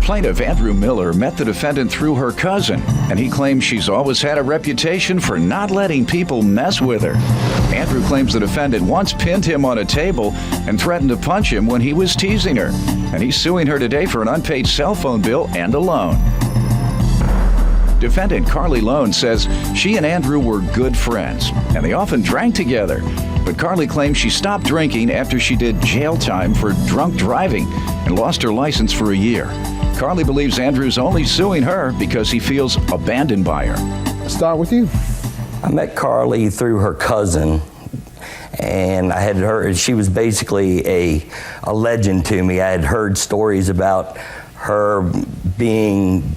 Plaintiff Andrew Miller met the defendant through her cousin, and he claims she's always had a reputation for not letting people mess with her. Andrew claims the defendant once pinned him on a table and threatened to punch him when he was teasing her, and he's suing her today for an unpaid cell phone bill and a loan. Defendant Carly Lone says she and Andrew were good friends, and they often drank together. But Carly claims she stopped drinking after she did jail time for drunk driving and lost her license for a year. Carly believes Andrew's only suing her because he feels abandoned by her. Start with you. I met Carly through her cousin, and I had heard, she was basically a legend to me. I had heard stories about her being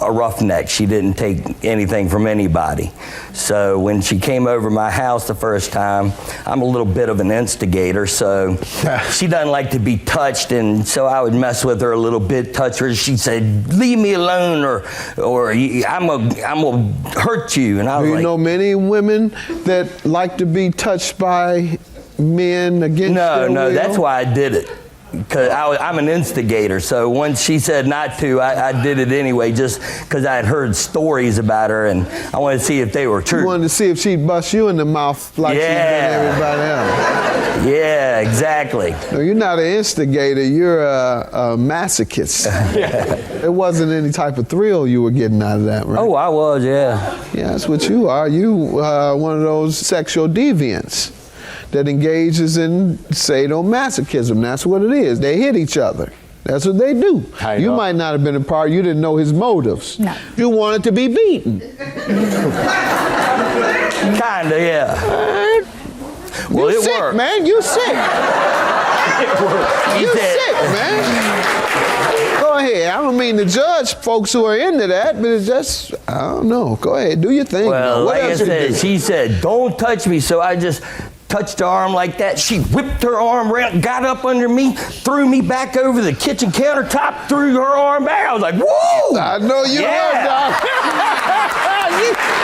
a roughneck. She didn't take anything from anybody. So when she came over my house the first time, I'm a little bit of an instigator, so she doesn't like to be touched, and so I would mess with her a little bit, touch her. She said, "Leave me alone, or I'm gonna hurt you." And I was Do you like, know many women that like to be touched by men against their will? No, that's why I did it. Because I'm an instigator, so once she said not to, I did it anyway, just because I had heard stories about her, and I wanted to see if they were true. You wanted to see if she'd bust you in the mouth like she'd done everybody else. Yeah, exactly. No, you're not an instigator, you're a masochist. It wasn't any type of thrill you were getting out of that, right? Oh, I was, yeah. Yeah, that's what you are. You one of those sexual deviants that engages in sadomasochism. That's what it is. They hit each other. That's what they do. You might not have been a part, you didn't know his motives. No. You wanted to be beaten. Kinda, yeah. Well, you it sick, worked. man. You sick. You sick, man. Go ahead. I don't mean to judge folks who are into that, but it's just, I don't know. Go ahead. Do your thing. Well, what like I else you said, do? she said, "Don't touch me," so I just touched her arm like that. She whipped her arm around, got up under me, threw me back over the kitchen countertop, threw her arm back. I was like, "Whoa!" I know you are, dog.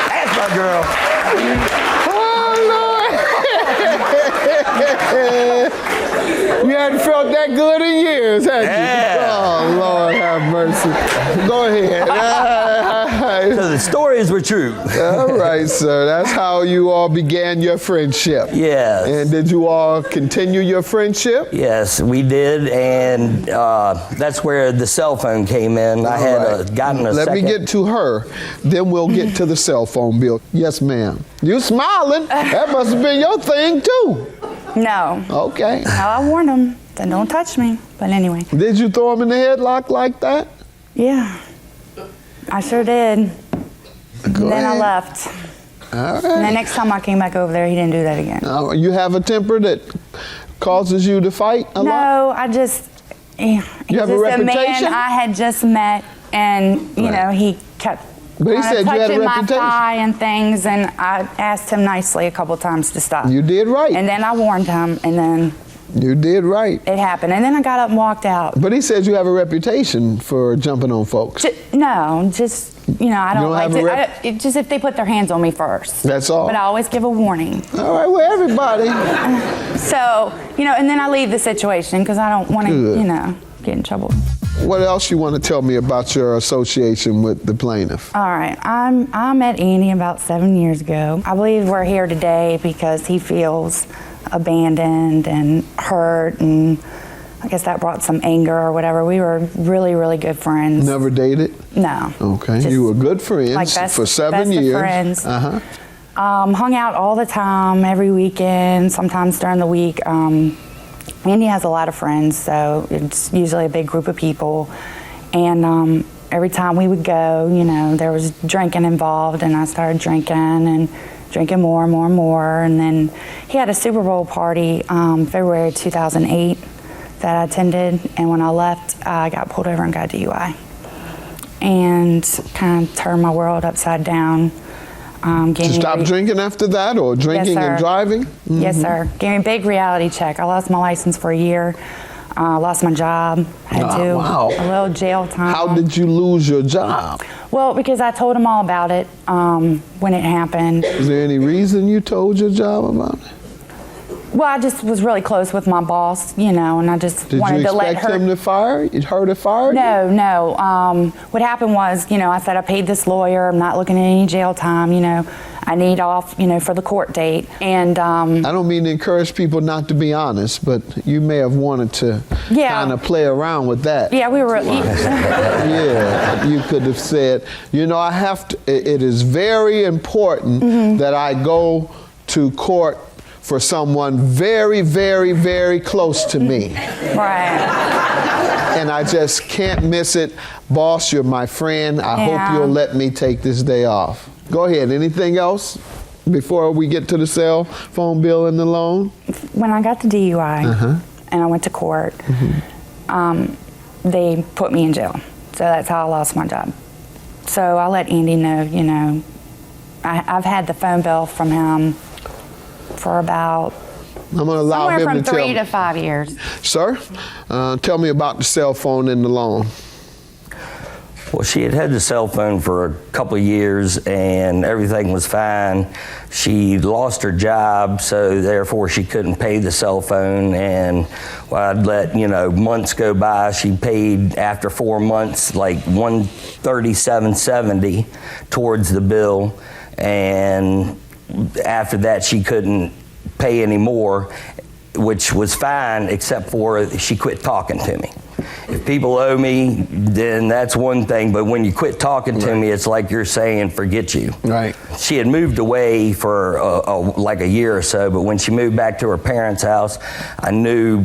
That's my girl. You hadn't felt that good in years, had you? Yeah. Oh, Lord have mercy. Go ahead. So the stories were true. All right, sir. That's how you all began your friendship. Yes. And did you all continue your friendship? Yes, we did, and that's where the cell phone came in. I had gotten a Let second. me get to her, then we'll get to the cell phone bill. Yes, ma'am. You smiling. That must have been your thing, too. No. Okay. No, I warned him that don't touch me. But anyway. Did you throw him in the headlock like that? Yeah. I sure did. Then I left. All right. And the next time I came back over there, he didn't do that again. You have a temper that causes you to fight a lot? No, I just, he's You have just a reputation? man I had just met, and you know, he kept But he said you had a touching my reputation. thigh and things, and I asked him nicely a couple times to stop. You did right. And then I warned him, and then You did right. it happened. And then I got up and walked out. But he said you have a reputation for jumping on folks. No, just, you know, I don't like have a to, it just if they put their hands on me first. That's all? But I always give a warning. All right, well, everybody. So, you know, and then I leave the situation because I don't want to, Good. you know, get in trouble. What else you want to tell me about your association with the plaintiff? All right, I met Andy about 7 years ago. I believe we're here today because he feels abandoned and hurt, and I guess that brought some anger or whatever. We were really, really good friends. Never dated? No. Okay, Just you were good friends like best, for 7 best years. Of friends. Uh-huh. Hung out all the time, every weekend, sometimes during the week. Andy has a lot of friends, so it's usually a big group of people. And every time we would go, you know, there was drinking involved, and I started drinking and drinking more and more and more. And then he had a Super Bowl party February 2008 that I attended, and when I left, I got pulled over and got a DUI. And kind of turned my world upside down. Did you stop drinking after that, or drinking Yes, and sir. driving? Mm-hmm. Yes, sir. Gave me a big reality check. I lost my license for a year. Lost my job. Had to. Wow. A little jail time. How did you lose your job? Well, because I told him all about it when it happened. Is there any reason you told your job about it? Well, I just was really close with my boss, you know, and I just wanted to let her. Did you expect him to fire you? No. What happened was, you know, I said I paid this lawyer. I'm not looking at any jail time. You know, I need off, you know, for the court date. And I don't mean to encourage people not to be honest, but you may have wanted to kind of play around with that. Yeah, we were. Yeah, you could have said, you know, I have to. It is very important that I go to court for someone very, very, very close to me. Right. And I just can't miss it. Boss, you're my friend. I hope you'll let me take this day off. Go ahead. Anything else before we get to the cell phone bill and the loan? When I got the DUI and I went to court, they put me in jail. So that's how I lost my job. So I let Andy know, you know, I've had the phone bill from him for about I'm going to allow him somewhere to from 3 tell to 5 years. Sir, tell me about the cell phone and the loan. Well, she had the cell phone for a couple of years and everything was fine. She lost her job, so therefore she couldn't pay the cell phone. And I'd let, you know, months go by. She paid after 4 months like $137.70 towards the bill. And after that, she couldn't pay anymore, which was fine, except for she quit talking to me. If people owe me, then that's one thing, but when you quit talking to me, it's like you're saying, forget you. Right. She had moved away for like a year or so, but when she moved back to her parents' house, I knew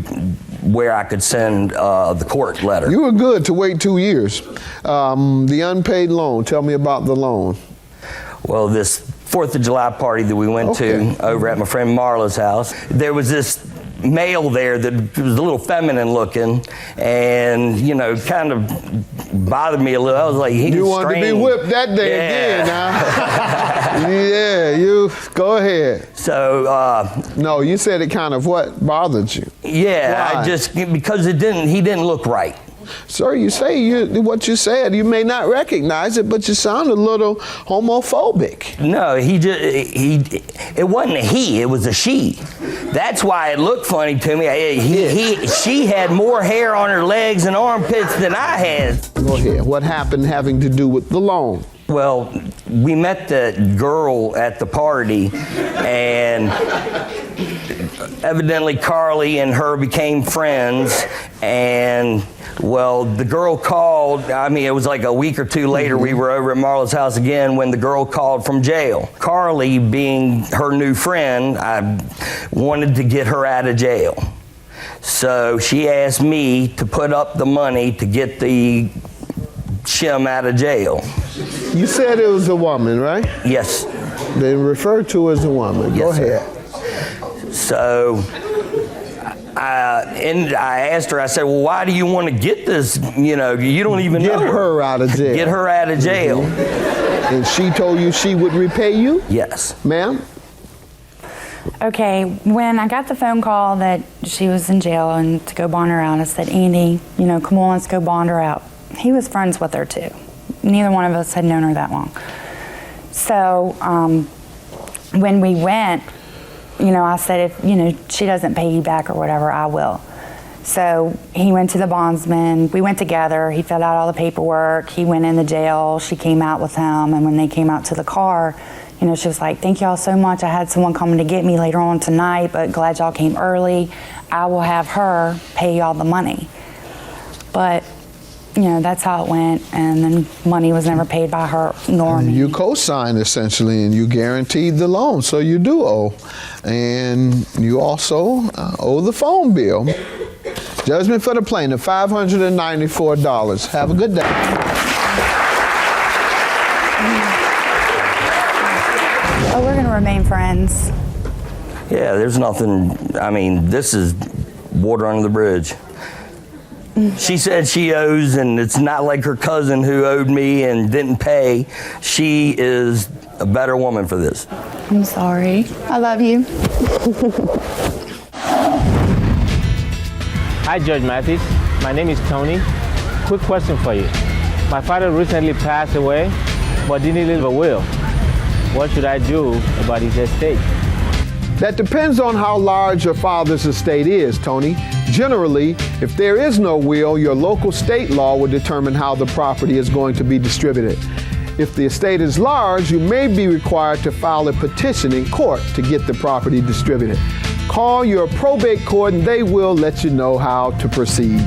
where I could send the court letter. You were good to wait 2 years. The unpaid loan, tell me about the loan. Well, this 4th of July party that we went to over at my friend Marla's house, there was this male there that was a little feminine looking, and you know, kind of bothered me a little. I was like, you wanted to be whipped that day again, huh? Yeah, you go ahead. So no, you said it kind of what bothered you? Yeah, Why? Because he didn't look right. Sir, you say what you said. You may not recognize it, but you sound a little homophobic. No, it wasn't a he, it was a she. That's why it looked funny to me. She had more hair on her legs and armpits than I had. Go ahead. What happened having to do with the loan? Well, we met the girl at the party, and evidently Carly and her became friends, and well, the girl called. I mean, it was like a week or two later, we were over at Marla's house again when the girl called from jail. Carly, being her new friend, I wanted to get her out of jail. So she asked me to put up the money to get the shim out of jail. You said it was a woman, right? Yes. They referred to her as a woman. Go ahead. So I asked her, I said, well, why do you want to get this? You know, you don't even know her. Get her out of jail. Get her out of jail. And she told you she would repay you? Yes. Ma'am? Okay, when I got the phone call that she was in jail and to go bond her out, I said, Andy, you know, come on, let's go bond her out. He was friends with her too. Neither one of us had known her that long. So when we went, you know, I said, if, you know, she doesn't pay you back or whatever, I will. So he went to the bondsman. We went together. He filled out all the paperwork. He went in the jail. She came out with him. And when they came out to the car, you know, she was like, thank y'all so much. I had someone coming to get me later on tonight, but glad y'all came early. I will have her pay y'all the money. But, you know, that's how it went. And then money was never paid by her nor me. You co-signed essentially, and you guaranteed the loan, so you do owe. And you also owe the phone bill. Judgment for the plaintiff, $594. Have a good day. Oh, we're going to remain friends. Yeah, there's nothing, I mean, this is water under the bridge. She said she owes, and it's not like her cousin who owed me and didn't pay. She is a better woman for this. I'm sorry. I love you. Hi, Judge Mathis. My name is Tony. Quick question for you. My father recently passed away, but didn't leave a will. What should I do about his estate? That depends on how large your father's estate is, Tony. Generally, if there is no will, your local state law will determine how the property is going to be distributed. If the estate is large, you may be required to file a petition in court to get the property distributed. Call your probate court and they will let you know how to proceed.